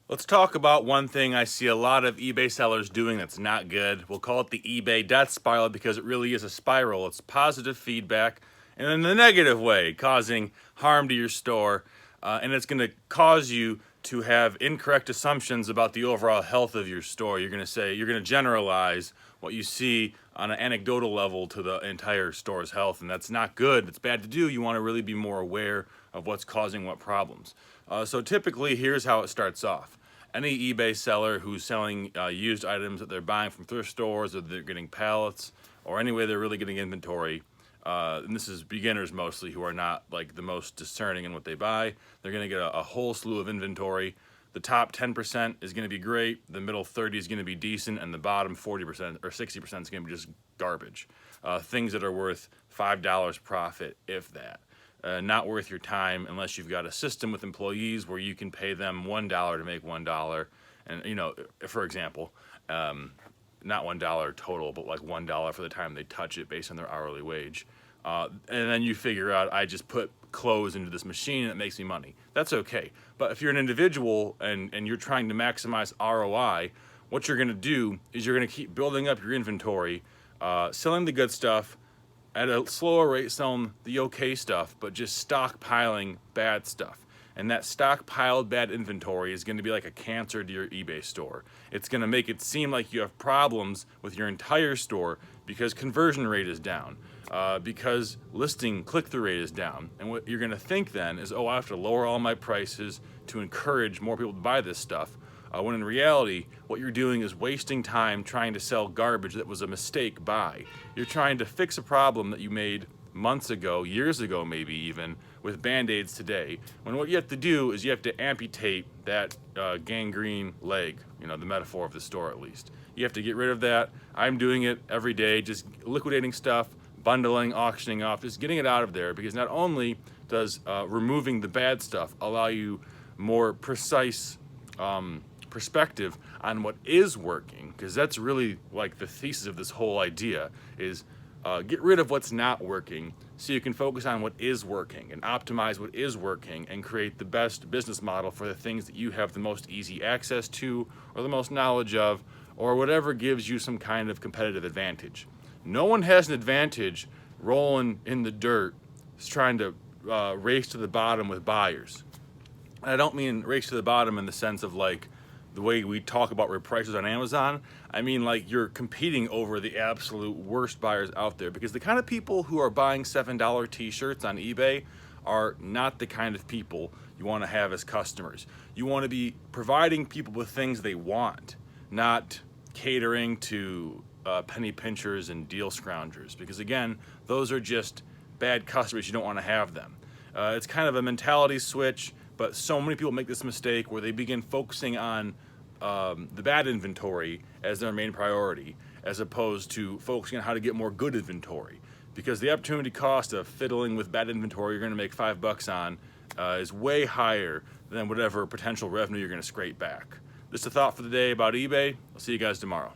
Let's talk about one thing I see a lot of eBay sellers doing that's not good. We'll call it the eBay death spiral because it really is a spiral. It's positive feedback and in the negative way, causing harm to your store. And it's going to cause you to have incorrect assumptions about the overall health of your store. You're going to generalize what you see on an anecdotal level to the entire store's health, and that's not good. It's bad to do. You want to really be more aware of what's causing what problems. So typically, here's how it starts off. Any eBay seller who's selling used items that they're buying from thrift stores, or they're getting pallets, or any way they're really getting inventory, and this is beginners mostly who are not like the most discerning in what they buy, they're going to get a whole slew of inventory. The top 10% is going to be great, the middle 30 is going to be decent, and the bottom 40% or 60% is going to be just garbage. Things that are worth $5 profit, if that. Not worth your time unless you've got a system with employees where you can pay them $1 to make $1. And, for example, not $1 total, but like $1 for the time they touch it based on their hourly wage. And then you figure out, I just put clothes into this machine and it makes me money. That's okay. But if you're an individual and you're trying to maximize ROI, what you're going to do is you're going to keep building up your inventory, selling the good stuff, at a slower rate selling the okay stuff, but just stockpiling bad stuff. And that stockpiled bad inventory is going to be like a cancer to your eBay store. It's going to make it seem like you have problems with your entire store because conversion rate is down, because listing click-through rate is down. And what you're going to think then is, oh, I have to lower all my prices to encourage more people to buy this stuff. When in reality, what you're doing is wasting time trying to sell garbage that was a mistake buy. You're trying to fix a problem that you made months ago, years ago maybe even, with Band-Aids today. When what you have to do is you have to amputate that gangrene leg, the metaphor of the store at least. You have to get rid of that. I'm doing it every day, just liquidating stuff, bundling, auctioning off, just getting it out of there, because not only does removing the bad stuff allow you more precise perspective on what is working, because that's really like the thesis of this whole idea is get rid of what's not working so you can focus on what is working and optimize what is working and create the best business model for the things that you have the most easy access to or the most knowledge of, or whatever gives you some kind of competitive advantage. No one has an advantage rolling in the dirt trying to race to the bottom with buyers. And I don't mean race to the bottom in the sense of like the way we talk about reprices on Amazon. I mean like you're competing over the absolute worst buyers out there, because the kind of people who are buying $7 t-shirts on eBay are not the kind of people you want to have as customers. You want to be providing people with things they want, not catering to penny pinchers and deal scroungers, because again, those are just bad customers. You don't want to have them. It's kind of a mentality switch, but so many people make this mistake where they begin focusing on the bad inventory as their main priority, as opposed to focusing on how to get more good inventory. Because the opportunity cost of fiddling with bad inventory you're going to make $5 on is way higher than whatever potential revenue you're going to scrape back. Just a thought for the day about eBay. I'll see you guys tomorrow.